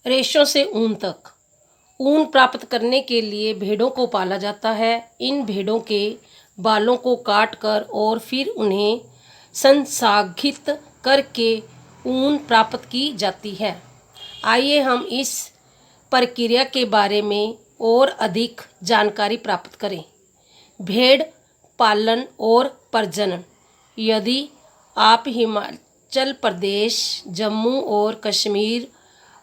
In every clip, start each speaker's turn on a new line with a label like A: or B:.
A: रेशों से ऊन तक। ऊन प्राप्त करने के लिए भेड़ों को पाला जाता है। इन भेड़ों के बालों को काट कर और फिर उन्हें संसाधित करके ऊन प्राप्त की जाती है। आइए हम इस प्रक्रिया के बारे में और अधिक जानकारी प्राप्त करें। भेड़ पालन और प्रजनन। यदि आप हिमाचल प्रदेश, जम्मू और कश्मीर,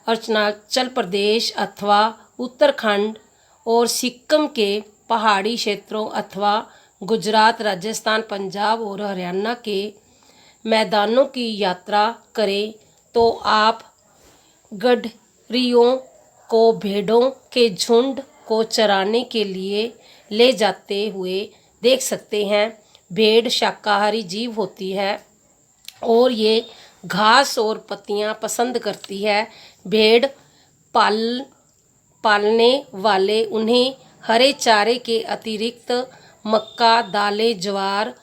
A: अरुणाचल प्रदेश अथवा उत्तराखंड और सिक्किम के पहाड़ी क्षेत्रों अथवा गुजरात, राजस्थान, पंजाब और हरियाणा के मैदानों की यात्रा करें तो आप गडरियों को भेड़ों के झुंड को चराने के लिए ले जाते हुए देख सकते हैं। भेड़ शाकाहारी जीव होती है और ये घास और पत्तियां पसंद करती है। भेड़ पालने वाले उन्हें हरे चारे के अतिरिक्त मक्का, दालें, ज्वार,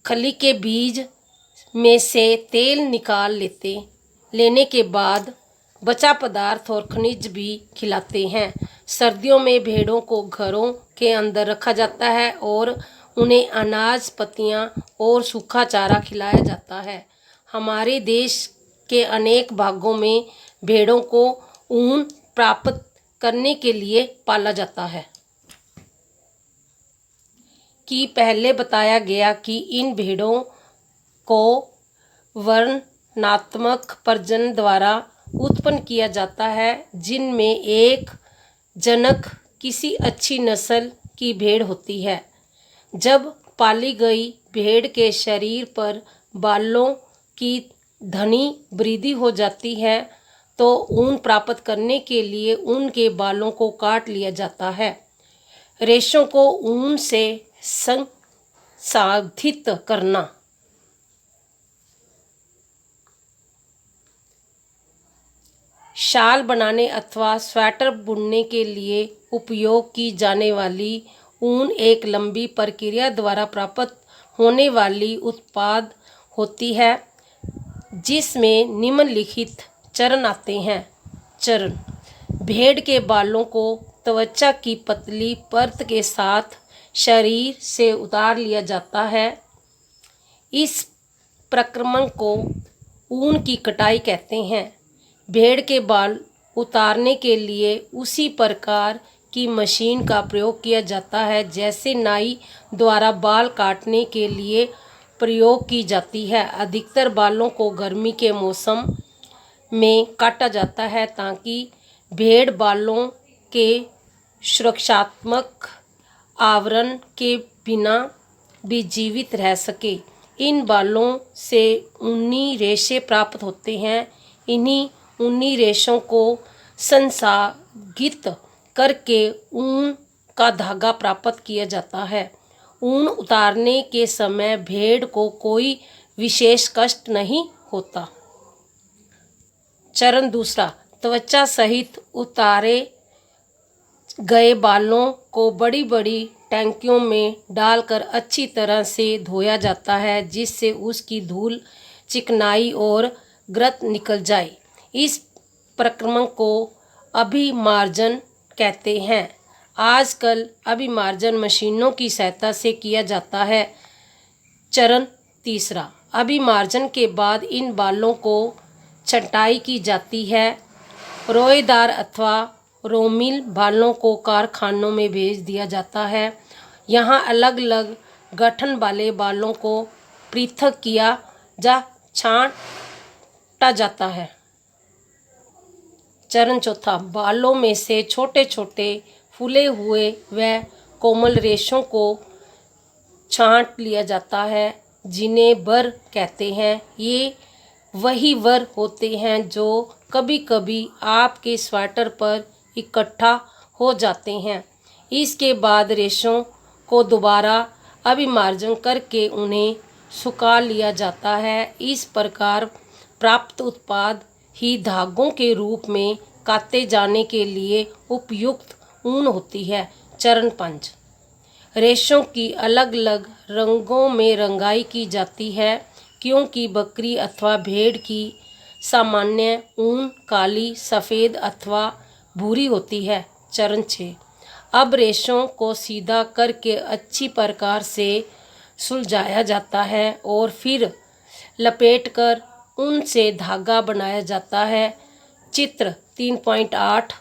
A: खली के बीज में से तेल निकाल लेने के बाद बचा पदार्थ और खनिज भी खिलाते हैं। सर्दियों में भेड़ों को घरों के अंदर रखा जाता है और उन्हें अनाज, पत्तियां और सूखा चारा खिलाया जाता है। हमारे देश के अनेक भागों में भेड़ों को ऊन प्राप्त करने के लिए पाला जाता है। कि पहले बताया गया कि इन भेड़ों को वर्णनात्मक प्रजनन द्वारा उत्पन्न किया जाता है, जिनमें एक जनक किसी अच्छी नस्ल की भेड़ होती है। जब पाली गई भेड़ के शरीर पर बालों की घनी वृद्धि हो जाती है तो ऊन प्राप्त करने के लिए उनके बालों को काट लिया जाता है। रेशों को ऊन से संसाधित करना। शाल बनाने अथवा स्वेटर बुनने के लिए उपयोग की जाने वाली ऊन एक लंबी प्रक्रिया द्वारा प्राप्त होने वाली उत्पाद होती है, जिसमें निम्नलिखित चरण आते हैं। चरण: भेड़ के बालों को त्वचा की पतली परत के साथ शरीर से उतार लिया जाता है। इस प्रक्रम को ऊन की कटाई कहते हैं। भेड़ के बाल उतारने के लिए उसी प्रकार की मशीन का प्रयोग किया जाता है जैसे नाई द्वारा बाल काटने के लिए प्रयोग की जाती है। अधिकतर बालों को गर्मी के मौसम में काटा जाता है ताकि भेड़ बालों के सुरक्षात्मक आवरण के बिना भी जीवित रह सके। इन बालों से ऊनी रेशे प्राप्त होते हैं। इन्हीं ऊनी रेशों को संसाधित करके ऊन का धागा प्राप्त किया जाता है। ऊन उतारने के समय भेड़ को कोई विशेष कष्ट नहीं होता। चरण दूसरा: त्वचा सहित उतारे गए बालों को बड़ी बड़ी टंकियों में डालकर अच्छी तरह से धोया जाता है, जिससे उसकी धूल, चिकनाई और गंध निकल जाए। इस प्रक्रम को अभिमार्जन कहते हैं। आजकल अभिमार्जन मशीनों की सहायता से किया जाता है। चरण तीसरा: अभिमार्जन के बाद इन बालों को छँटाई की जाती है। रोएदार अथवा रोमिल बालों को कारखानों में भेज दिया जाता है। यहाँ अलग अलग गठन वाले बालों को पृथक किया जा छांटा जाता है। चरण चौथा: बालों में से छोटे छोटे फूले हुए व कोमल रेशों को छांट लिया जाता है, जिन्हें बर कहते हैं। ये वही बर होते हैं जो कभी कभी आपके स्वेटर पर इकट्ठा हो जाते हैं। इसके बाद रेशों को दोबारा अभिमार्जन करके उन्हें सुखा लिया जाता है। इस प्रकार प्राप्त उत्पाद ही धागों के रूप में काते जाने के लिए उपयुक्त ऊन होती है। चरण 5: रेशों की अलग अलग रंगों में रंगाई की जाती है, क्योंकि बकरी अथवा भेड़ की सामान्य ऊन काली, सफ़ेद अथवा भूरी होती है। चरण 6। अब रेशों को सीधा करके अच्छी प्रकार से सुलझाया जाता है और फिर लपेटकर ऊन से धागा बनाया जाता है। चित्र 3.8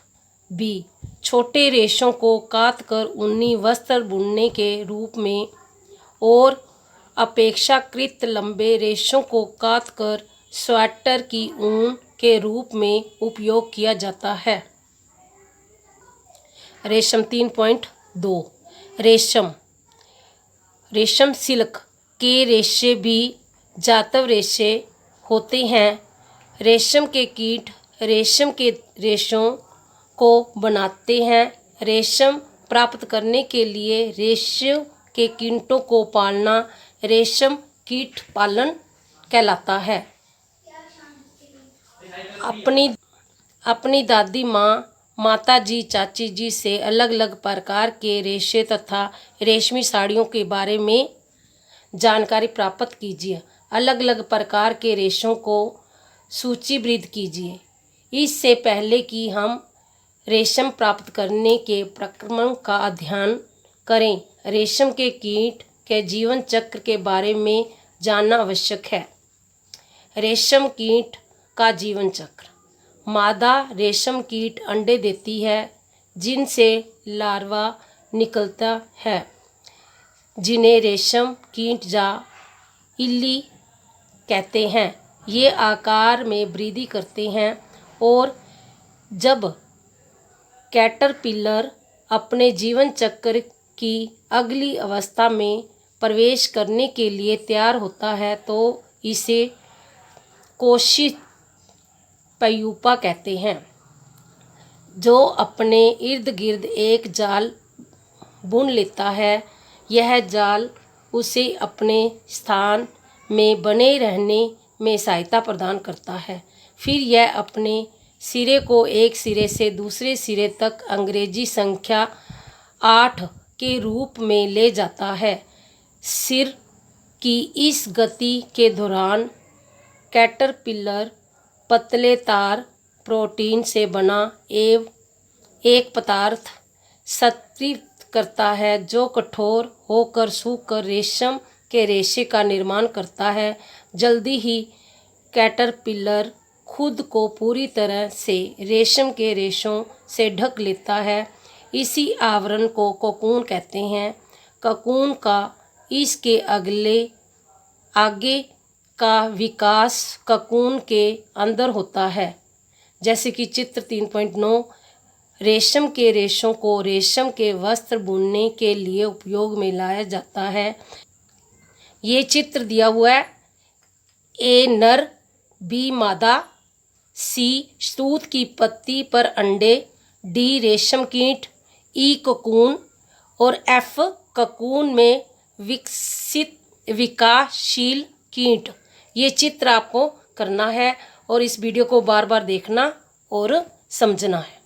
A: बी। छोटे रेशों को काट कर ऊनी वस्त्र बुनने के रूप में और अपेक्षाकृत लंबे रेशों को काट कर स्वेटर की ऊन के रूप में उपयोग किया जाता है। रेशम 3.2। रेशम सिल्क के रेशे भी जातव रेशे होते हैं। रेशम के कीट रेशम के रेशों को बनाते हैं। रेशम प्राप्त करने के लिए रेशम के कीटों को पालना रेशम कीट पालन कहलाता है। अपनी दादी माँ, माता जी, चाची जी से अलग अलग प्रकार के रेशे तथा रेशमी साड़ियों के बारे में जानकारी प्राप्त कीजिए। अलग अलग प्रकार के रेशों को सूचीबद्ध कीजिए। इससे पहले कि हम रेशम प्राप्त करने के प्रक्रम का अध्ययन करें, रेशम के कीट के जीवन चक्र के बारे में जानना आवश्यक है। रेशम कीट का जीवन चक्र। मादा रेशम कीट अंडे देती है, जिनसे लार्वा निकलता है, जिन्हें रेशम कीट या इल्ली कहते हैं। ये आकार में वृद्धि करते हैं और जब कैटरपिलर अपने जीवन चक्र की अगली अवस्था में प्रवेश करने के लिए तैयार होता है तो इसे कोशित प्यूपा कहते हैं, जो अपने इर्द गिर्द एक जाल बुन लेता है। यह जाल उसे अपने स्थान में बने रहने में सहायता प्रदान करता है। फिर यह अपने सिरे को एक सिरे से दूसरे सिरे तक अंग्रेजी संख्या 8 के रूप में ले जाता है। सिर की इस गति के दौरान कैटरपिलर पतले तार प्रोटीन से बना एक पदार्थ सक्रिय करता है, जो कठोर होकर सूखकर रेशम के रेशे का निर्माण करता है। जल्दी ही कैटरपिलर खुद को पूरी तरह से रेशम के रेशों से ढक लेता है। इसी आवरण को कोकून कहते हैं। कोकून का इसके आगे का विकास कोकून के अंदर होता है। जैसे कि चित्र 3.9। रेशम के रेशों को रेशम के वस्त्र बुनने के लिए उपयोग में लाया जाता है। ये चित्र दिया हुआ है। ए नर, बी मादा, सी सूत की पत्ती पर अंडे, डी रेशम कीट, ई कोकून और एफ कोकून में विकासशील कीट। ये चित्र आपको करना है और इस वीडियो को बार बार देखना और समझना है।